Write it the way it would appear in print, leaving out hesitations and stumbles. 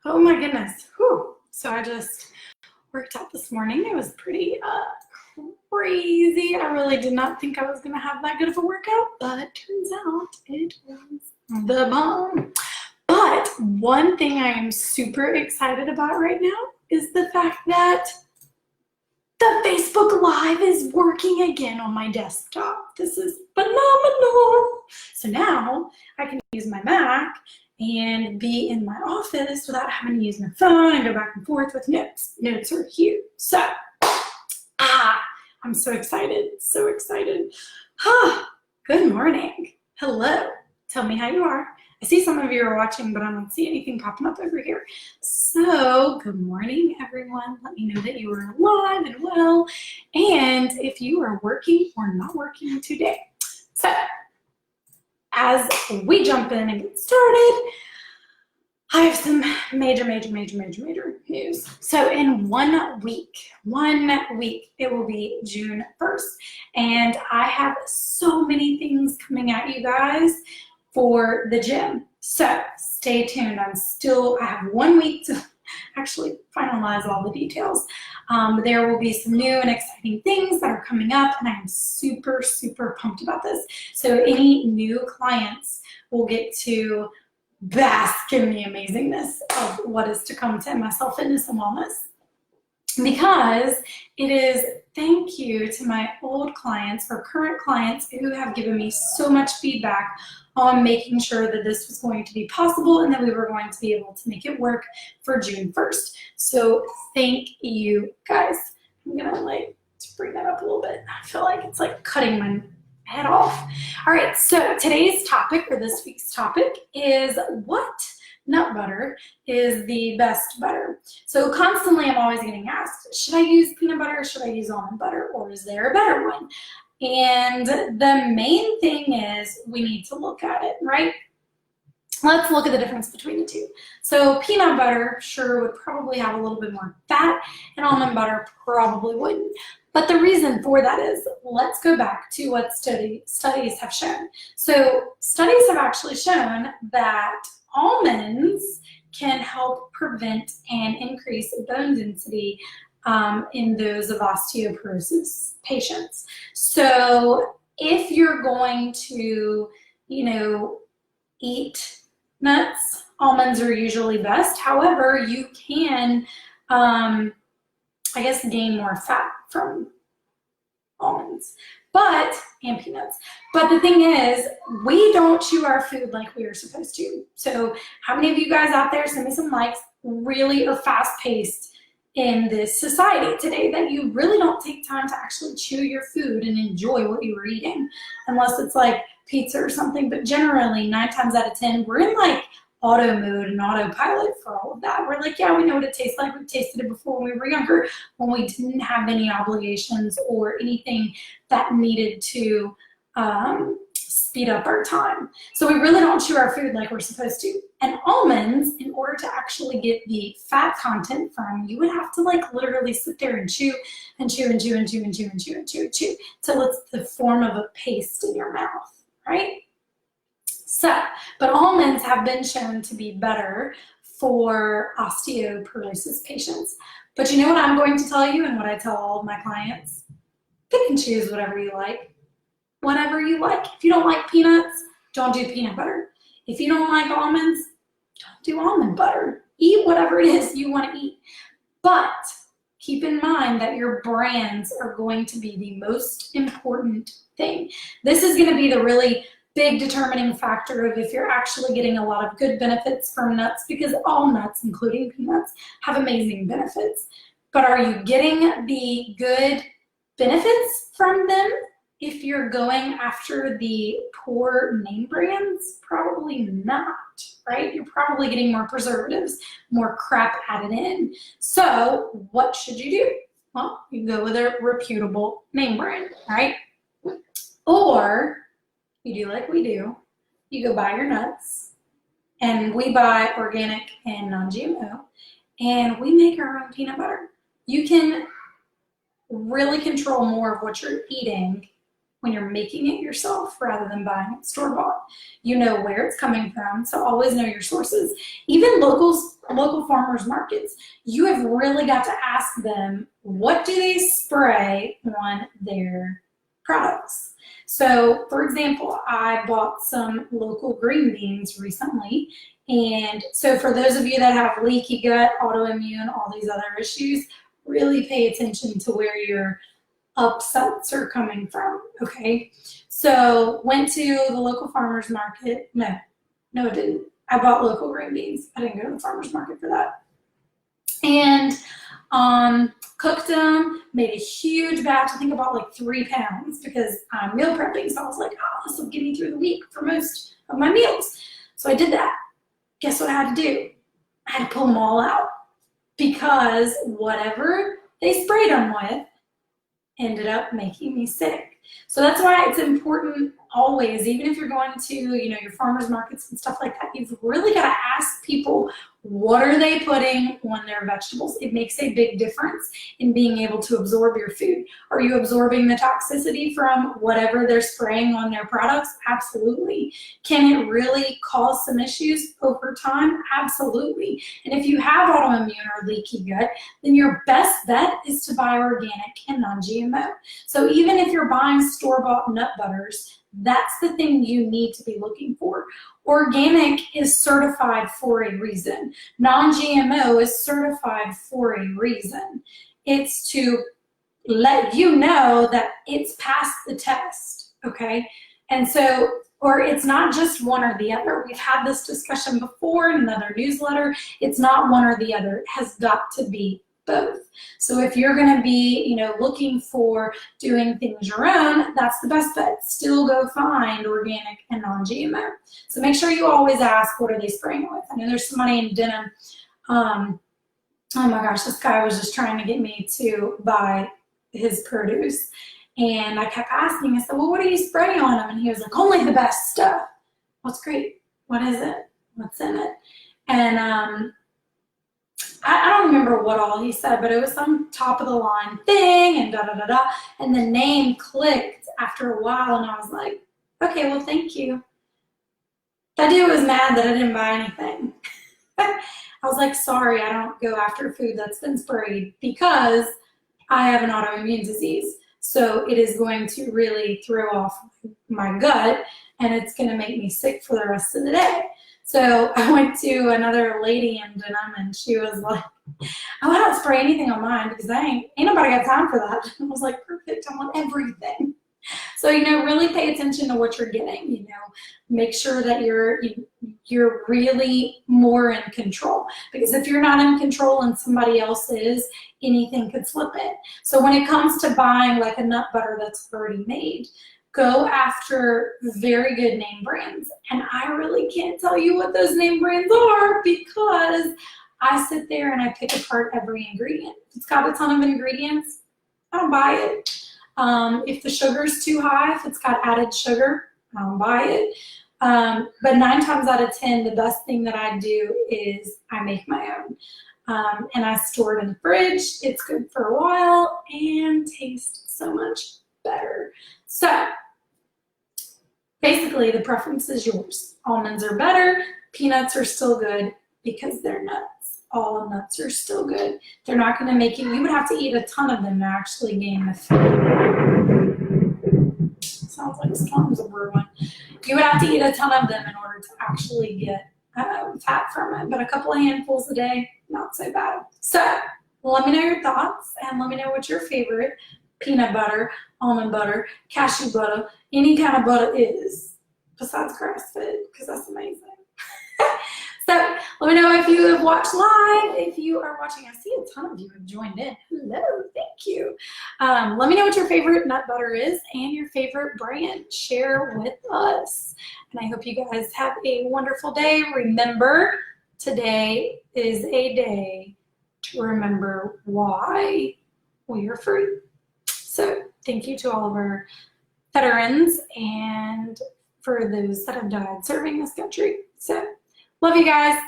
Oh my goodness. Whew. So I just worked out this morning. It was pretty crazy. I really did not think I was going to have that good of a workout, but turns out it was the bomb. But one thing I am super excited about right now is the fact that the Facebook Live is working again on my desktop. This is phenomenal. So now I can use my Mac and be in my office without having to use my phone and go back and forth with notes. Notes are huge. So, I'm so excited, so excited. Good morning. Hello. Tell me how you are. I see some of you are watching, but I don't see anything popping up over here. So, good morning, everyone. Let me know that you are alive and well, and if you are working or not working today. So, as we jump in and get started, I have some major news. So in 1 week, it will be June 1st. And I have so many things coming at you guys for the gym. So stay tuned. I have 1 week to actually finalize all the details. There will be some new and exciting things that are coming up, and I'm super pumped about this. So any new clients will get to bask in the amazingness of what is to come to MSL Fitness and Wellness, because it is thank you to my old clients or current clients who have given me so much feedback on making sure that this was going to be possible and that we were going to be able to make it work for June 1st. So thank you guys. I'm gonna to bring that up a little bit. I feel like it's like cutting my head off. All right, so today's topic, or this week's topic, is what nut butter is the best butter. So constantly I'm always getting asked, should I use peanut butter, should I use almond butter, or is there a better one? And the main thing is we need to look at it, right? Let's look at the difference between the two. So peanut butter sure would probably have a little bit more fat, and almond butter probably wouldn't. But the reason for that is, let's go back to what studies have shown. So studies have actually shown that almonds can help prevent and increase bone density in those of osteoporosis patients. So if you're going to, eat nuts, almonds are usually best. However, you can, gain more fat from almonds, and peanuts. But the thing is, we don't chew our food like we are supposed to. So how many of you guys out there, send me some likes, really are fast-paced in this society today that you really don't take time to actually chew your food and enjoy what you were eating, unless it's like pizza or something. But generally, 9 times out of 10, we're in auto mode and autopilot for all of that. We're like, yeah, we know what it tastes like. We've tasted it before when we were younger, when we didn't have any obligations or anything that needed to speed up our time. So we really don't chew our food like we're supposed to. And almonds, in order to actually get the fat content from, you would have to literally sit there and chew till it's the form of a paste in your mouth, right? So, but almonds have been shown to be better for osteoporosis patients. But you know what I'm going to tell you, and what I tell all of my clients? Pick and choose whatever you like. Whatever you like. If you don't like peanuts, don't do peanut butter. If you don't like almonds, don't do almond butter. Eat whatever it is you want to eat. But keep in mind that your brands are going to be the most important thing. This is going to be the really big determining factor of if you're actually getting a lot of good benefits from nuts, because all nuts, including peanuts, have amazing benefits. But are you getting the good benefits from them if you're going after the poor name brands? Probably not, right? You're probably getting more preservatives, more crap added in. So what should you do? Well, you go with a reputable name brand, right? Or you do like we do. You go buy your nuts, and we buy organic and non-GMO, and we make our own peanut butter. You can really control more of what you're eating when you're making it yourself rather than buying it store-bought. You know where it's coming from, so always know your sources. Even local farmers markets, you have really got to ask them, what do they spray on their products? So, for example, I bought some local green beans recently, and so for those of you that have leaky gut, autoimmune, all these other issues, really pay attention to where your upsets are coming from, okay? So went to the local farmer's market. No, I didn't. I bought local green beans. I didn't go to the farmer's market for that. And cooked them, made a huge batch. I think about like 3 pounds because I'm meal prepping. So I was like, oh, this will get me through the week for most of my meals. So I did that. Guess what I had to do? I had to pull them all out because whatever they sprayed them with ended up making me sick. So that's why it's important always, even if you're going to, your farmers markets and stuff like that, you've really got to ask people, what are they putting on their vegetables? It makes a big difference in being able to absorb your food. Are you absorbing the toxicity from whatever they're spraying on their products? Absolutely. Can it really cause some issues over time? Absolutely. And if you have autoimmune or leaky gut, then your best bet is to buy organic and non-GMO. So even if you're buying store-bought nut butters, that's the thing you need to be looking for. Organic is certified for a reason. Non-GMO is certified for a reason. It's to let you know that it's passed the test, okay? And so, or it's not just one or the other. We've had this discussion before in another newsletter. It's not one or the other. It has got to be both. So if you're going to be, looking for doing things your own, that's the best bet. Still go find organic and non-GMO. So make sure you always ask, what are they spraying with? I know there's somebody in Denham. Oh my gosh, this guy was just trying to get me to buy his produce. And I kept asking, I said, well, what are you spraying on him? And he was like, only the best stuff. Well, it's great. What is it? What's in it? And I don't remember what all he said, but it was some top of the line thing and da-da-da-da. And the name clicked after a while, and I was like, okay, well, thank you. That dude was mad that I didn't buy anything. I was like, sorry, I don't go after food that's been sprayed because I have an autoimmune disease. So it is going to really throw off my gut, and it's going to make me sick for the rest of the day. So I went to another lady in Denham, and she was like, I don't spray anything on mine because ain't nobody got time for that. I was like, perfect, I want everything. So, really pay attention to what you're getting, make sure that you're really more in control, because if you're not in control and somebody else is, anything could slip in. So when it comes to buying like a nut butter that's already made, go after very good name brands. And I really can't tell you what those name brands are because I sit there and I pick apart every ingredient. If it's got a ton of ingredients, I don't buy it. If the sugar's too high, if it's got added sugar, I don't buy it. But 9 times out of 10, the best thing that I do is I make my own. And I store it in the fridge. It's good for a while and tastes so much better. So basically the preference is yours. Almonds are better. Peanuts are still good because they're nuts. All nuts are still good. They're not going to make you would have to eat a ton of them to actually gain the food. Sounds like storms are brewing. You would have to eat a ton of them in order to actually get fat from it. But a couple of handfuls a day, not so bad. So let me know your thoughts and let me know what your favorite peanut butter, almond butter, cashew butter, any kind of butter is, besides grass-fed, because that's amazing. So let me know if you have watched live, if you are watching. I see a ton of you have joined in. Hello, thank you. Let me know what your favorite nut butter is and your favorite brand. Share with us. And I hope you guys have a wonderful day. Remember, today is a day to remember why we are free. So thank you to all of our veterans and for those that have died serving this country. So love you guys.